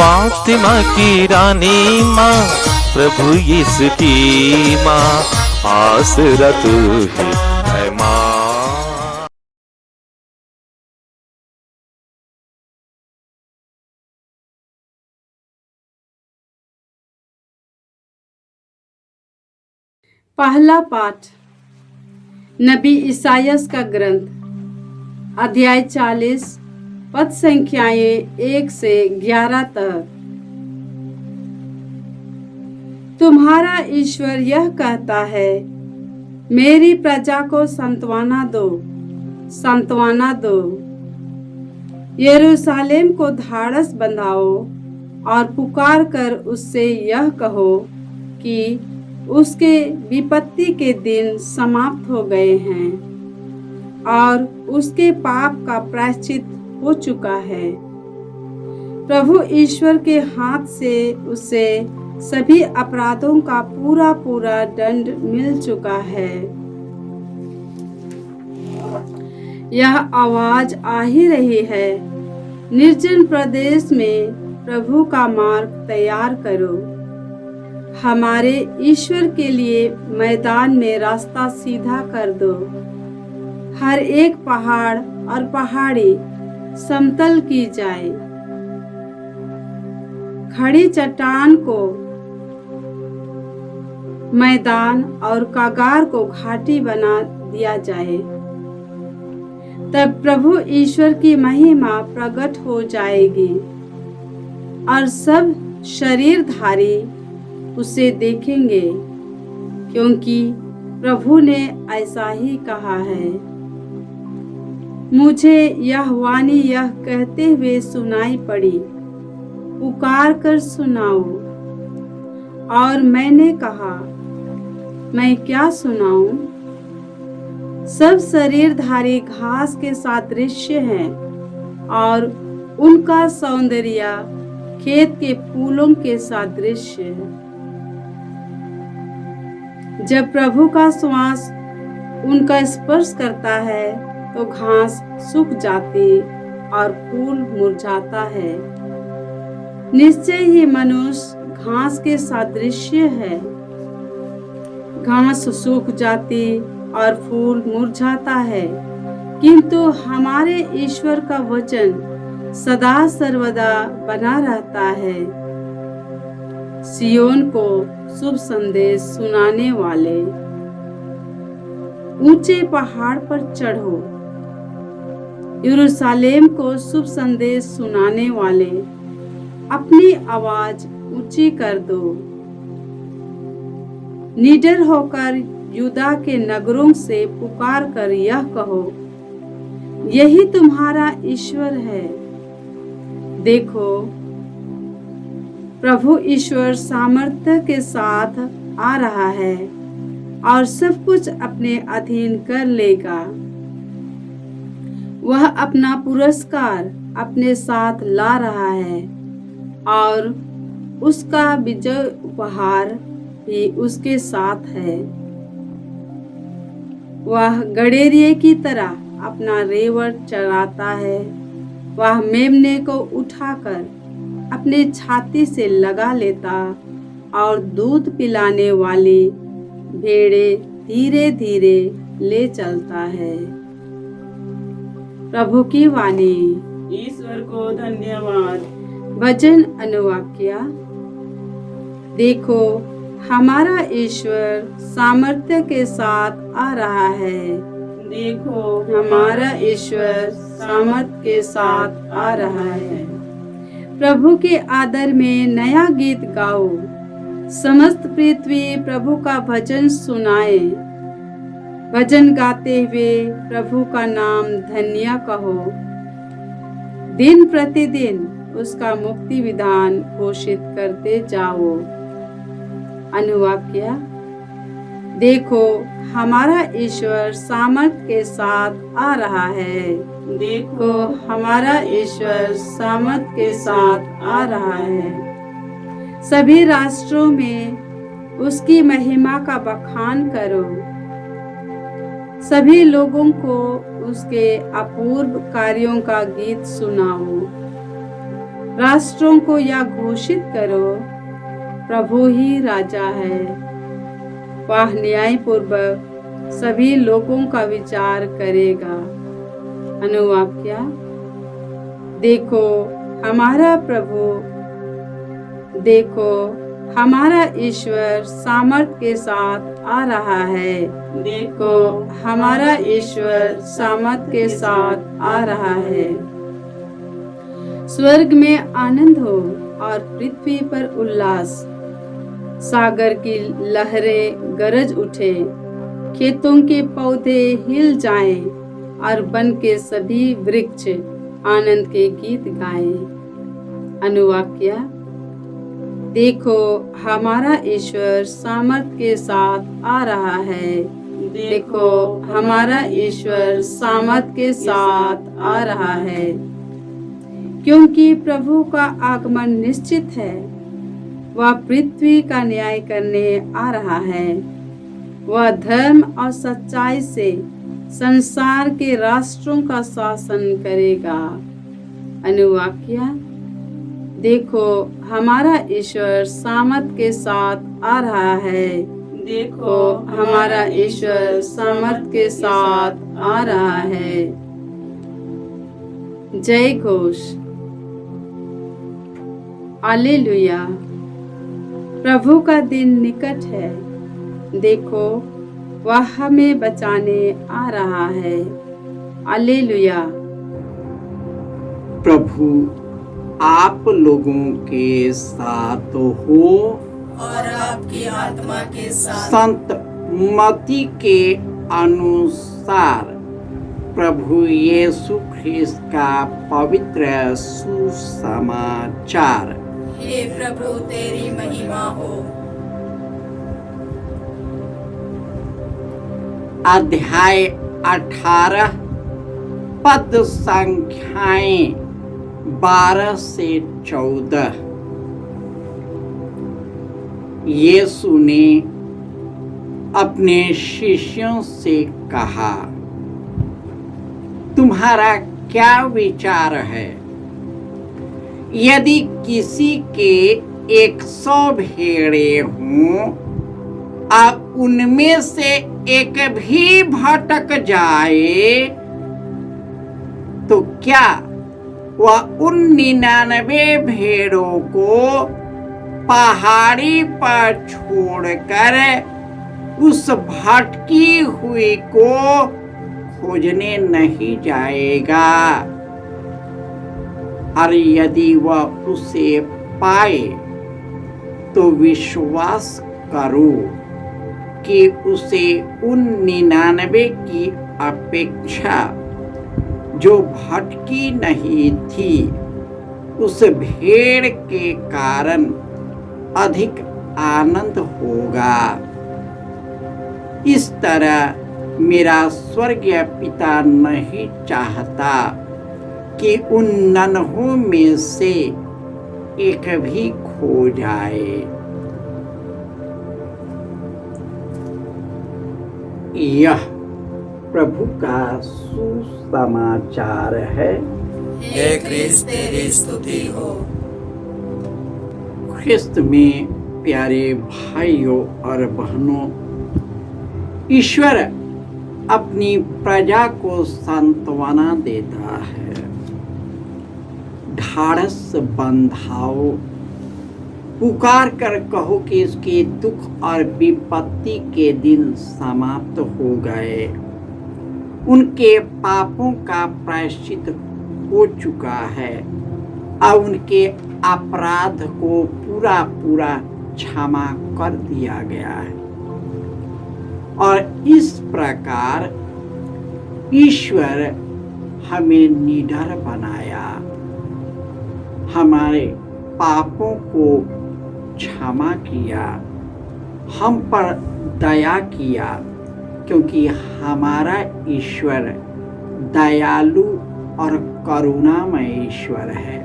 फातिमा की रानी माँ, प्रभु यीशु की माँ, आसरा तू ही है माँ। पहला पाठ नबी ईसायास का ग्रंथ, अध्याय 40, पद संख्याएं 1 से 11 तक। तुम्हारा ईश्वर यह कहता है, मेरी प्रजा को सांत्वना दो, सांत्वना दो। यरूशलेम को धाड़स बंधाओ और पुकार कर उससे यह कहो कि उसके विपत्ति के दिन समाप्त हो गए हैं और उसके पाप का प्रायश्चित हो चुका है। प्रभु ईश्वर के हाथ से उसे सभी अपराधों का पूरा पूरा दंड मिल चुका है। यह आवाज आ ही रही है, निर्जन प्रदेश में प्रभु का मार्ग तैयार करो, हमारे ईश्वर के लिए मैदान में रास्ता सीधा कर दो। हर एक पहाड़ और पहाड़ी समतल की जाए, खड़ी चट्टान को मैदान और कागार को घाटी बना दिया जाए। तब प्रभु ईश्वर की महिमा प्रकट हो जाएगी और सब शरीरधारी उसे देखेंगे, क्योंकि प्रभु ने ऐसा ही कहा है। मुझे यह वाणी यह कहते हुए सुनाई पड़ी, पुकार कर सुनाओ। और मैंने कहा, मैं क्या सुनाऊं? सब शरीरधारी घास के सादृश्य हैं और उनका सौंदर्य खेत के फूलों के सादृश्य है। जब प्रभु का श्वास उनका स्पर्श करता है तो घास सूख जाती और फूल मुरझाता है। निश्चय ही मनुष्य घास के सादृश्य है, घास सूख जाती और फूल मुरझाता है, किंतु हमारे ईश्वर का वचन सदा सर्वदा बना रहता है। सियोन को शुभ संदेश सुनाने वाले, ऊंचे पहाड़ पर चढ़ो। यरूशलेम को शुभ संदेश सुनाने वाले, अपनी आवाज ऊंची कर दो। निडर होकर यूदा के नगरों से पुकार कर यह कहो, यही तुम्हारा ईश्वर है। देखो, प्रभु ईश्वर सामर्थ्य के साथ आ रहा है और सब कुछ अपने अधीन कर लेगा। वह अपना पुरस्कार अपने साथ ला रहा है और उसका विजय उपहार भी उसके साथ है। वह गडेरिये की तरह अपना रेवड़ चराता है। वह मेमने को उठाकर अपने छाती से लगा लेता और दूध पिलाने वाली भेड़े धीरे धीरे ले चलता है। प्रभु की वाणी। ईश्वर को धन्यवाद। वचन अनुवाक्य। देखो, हमारा ईश्वर सामर्थ्य के साथ आ रहा है। देखो, हमारा ईश्वर सामर्थ्य के साथ आ रहा है। प्रभु के आदर में नया गीत गाओ। समस्त पृथ्वी प्रभु का भजन सुनाए। भजन गाते हुए प्रभु का नाम धन्य कहो। दिन प्रतिदिन उसका मुक्ति विधान घोषित करते जाओ। अनुवाक्य। देखो, हमारा ईश्वर सामर्थ्य के साथ आ रहा है। देखो, हमारा ईश्वर सामर्थ्य के साथ आ रहा है। सभी राष्ट्रों में उसकी महिमा का बखान करो। सभी लोगों को उसके अपूर्व कार्यों का गीत सुनाओ। राष्ट्रों को यह घोषित करो, प्रभु ही राजा है। वह न्यायपूर्वक सभी लोगों का विचार करेगा। अनुवाक्या, देखो हमारा प्रभु, देखो हमारा ईश्वर सामर्थ के साथ आ रहा है। देखो हमारा ईश्वर सामर्थ के साथ आ रहा है। स्वर्ग में आनंद हो और पृथ्वी पर उल्लास। सागर की लहरें गरज उठे, खेतों के पौधे हिल जाएं और वन के सभी वृक्ष आनंद के गीत गाएं। अनुवाक्या, देखो हमारा ईश्वर सामर्थ के साथ आ रहा है। देखो हमारा ईश्वर सामर्थ के साथ आ रहा है। क्योंकि प्रभु का आगमन निश्चित है। वह पृथ्वी का न्याय करने आ रहा है। वह धर्म और सच्चाई से संसार के राष्ट्रों का शासन करेगा। अनुवाक्या, देखो हमारा ईश्वर सामर्थ के साथ आ रहा है। देखो हमारा ईश्वर सामर्थ के साथ आ रहा है। जय घोष। हालेलुया। प्रभु का दिन निकट है। देखो वह हमें बचाने आ रहा है। हालेलुया। प्रभु आप लोगों के साथ हो और आपकी आत्मा के साथ। संत मत्ती के अनुसार प्रभु यीशु ख्रिस्त का पवित्र सुसमाचार। हे प्रभु तेरी महिमा हो। अध्याय 18 पद संख्याएं 12 से 14। यीशु ने अपने शिष्यों से कहा, तुम्हारा क्या विचार है? यदि किसी के 100 भेड़ें हों और उनमें से एक भी भटक जाए तो क्या वह उन 99 भेड़ों को पहाड़ी पर छोड़कर उस भटकी हुई को खोजने नहीं जाएगा? और यदि वह उसे पाए तो विश्वास करो कि उसे उन 99 की अपेक्षा जो भटकी नहीं थी उस भेड़ के कारण अधिक आनंद होगा। इस तरह मेरा स्वर्गीय पिता नहीं चाहता कि उन 99 में से एक भी खो जाए। यह प्रभु का सुसमाचार है। हे ख्रिस्त तेरी स्तुति हो। ख्रिस्त में प्यारे भाइयों और बहनों, ईश्वर अपनी प्रजा को सांत्वना देता है। ढाढ़स बंधाओ, पुकार कर कहो कि इसके दुख और विपत्ति के दिन समाप्त हो गए। उनके पापों का प्रायश्चित हो चुका है और उनके अपराध को पूरा पूरा क्षमा कर दिया गया है। और इस प्रकार ईश्वर हमें निडर बनाया, हमारे पापों को क्षमा किया, हम पर दया किया, क्योंकि हमारा ईश्वर दयालु और करुणामय ईश्वर है।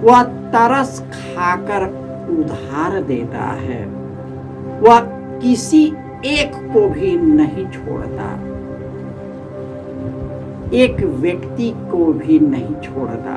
वह तरस खाकर उधार देता है। वह किसी एक को भी नहीं छोड़ता, एक व्यक्ति को भी नहीं छोड़ता।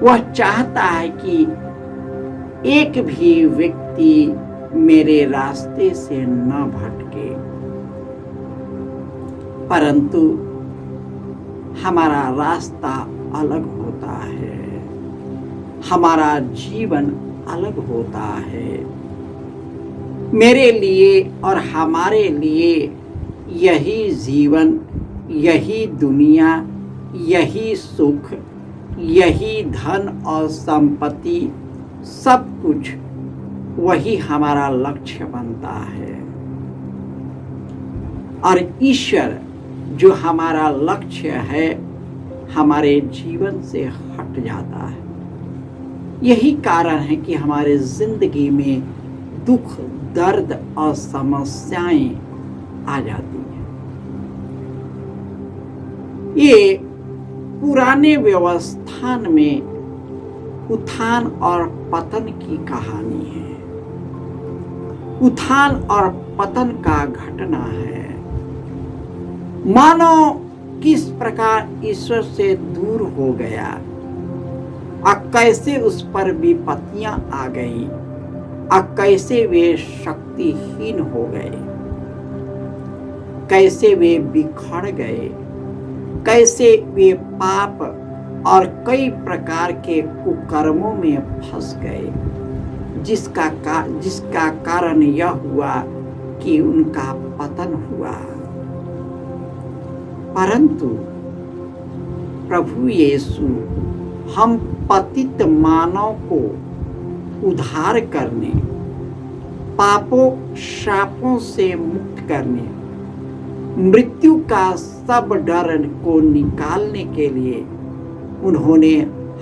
वह चाहता है कि एक भी व्यक्ति मेरे रास्ते से न भटके, परंतु हमारा रास्ता अलग होता है, हमारा जीवन अलग होता है। मेरे लिए और हमारे लिए यही जीवन, यही दुनिया, यही सुख, यही धन और संपत्ति, सब कुछ वही हमारा लक्ष्य बनता है। और ईश्वर जो हमारा लक्ष्य है, हमारे जीवन से हट जाता है। यही कारण है कि हमारे जिंदगी में दुख, दर्द और समस्याएं आ जाती हैं। ये पुराने व्यवस्थान में उत्थान और पतन की कहानी है। उत्थान और पतन का घटना है। मानव किस प्रकार ईश्वर से दूर हो गया और कैसे उस पर विपत्तियां आ गई और कैसे वे शक्तिहीन हो गए, कैसे वे बिखर गए, कैसे वे पाप और कई प्रकार के कुकर्मों में फंस गए, जिसका कारण यह हुआ कि उनका पतन हुआ। परंतु प्रभु यीशु हम पतित मानव को उद्धार करने, पापों शापों से मुक्त करने, मृत्यु का सब डर को निकालने के लिए उन्होंने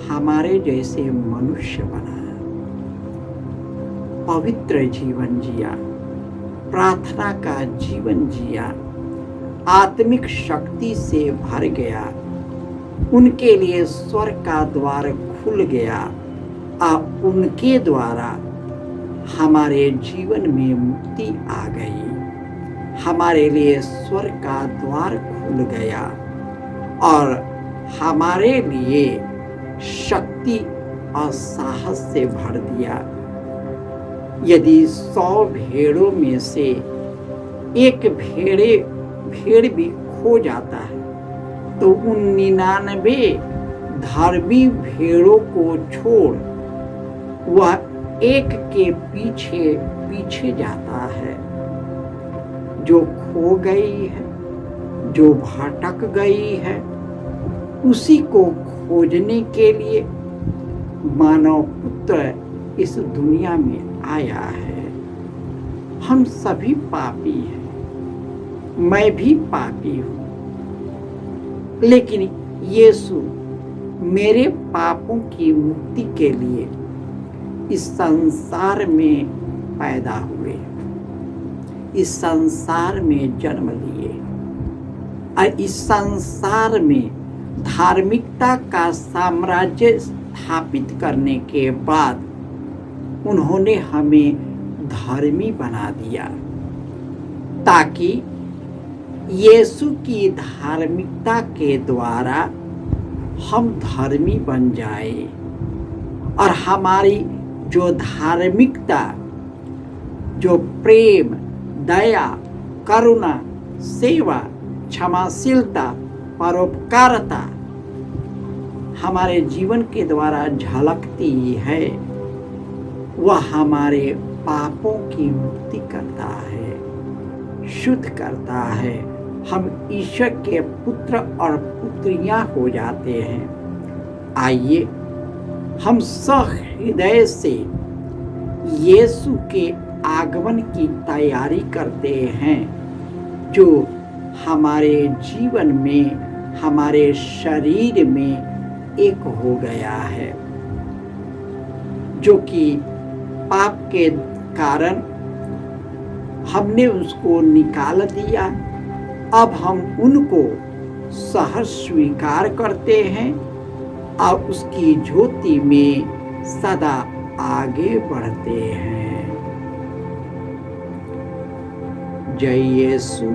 हमारे जैसे मनुष्य बनाया, पवित्र जीवन जिया, प्रार्थना का जीवन जिया, आत्मिक शक्ति से भर गया। उनके लिए स्वर्ग का द्वार खुल गया और उनके द्वारा हमारे जीवन में मुक्ति आ गई। हमारे लिए स्वर्ग का द्वार खुल गया और हमारे लिए शक्ति और साहस से भर दिया। यदि 100 भेड़ों में से एक भेड़ भी खो जाता है तो उन 99 धर्मी भेड़ों को छोड़ वह एक के पीछे पीछे जाता है। जो खो गई है, जो भटक गई है, उसी को खोजने के लिए मानव पुत्र इस दुनिया में आया है। हम सभी पापी हैं, मैं भी पापी हूँ, लेकिन यीशु मेरे पापों की मुक्ति के लिए इस संसार में पैदा हुए, इस संसार में जन्म लिए और इस संसार में धार्मिकता का साम्राज्य स्थापित करने के बाद उन्होंने हमें धर्मी बना दिया, ताकि यीशु की धार्मिकता के द्वारा हम धर्मी बन जाए और हमारी जो धार्मिकता, जो प्रेम, दया, करुणा, सेवा, क्षमाशीलता, परोपकारता हमारे जीवन के द्वारा झलकती है, वह हमारे पापों की मुक्ति करता है, शुद्ध करता है। हम ईश्वर के पुत्र और पुत्रियां हो जाते हैं। आइए हम सहृदय से यीशु के आगमन की तैयारी करते हैं, जो हमारे जीवन में, हमारे शरीर में एक हो गया है, जो कि पाप के कारण हमने उसको निकाल दिया। अब हम उनको सहर्ष स्वीकार करते हैं और उसकी ज्योति में सदा आगे बढ़ते हैं। जय यीशु।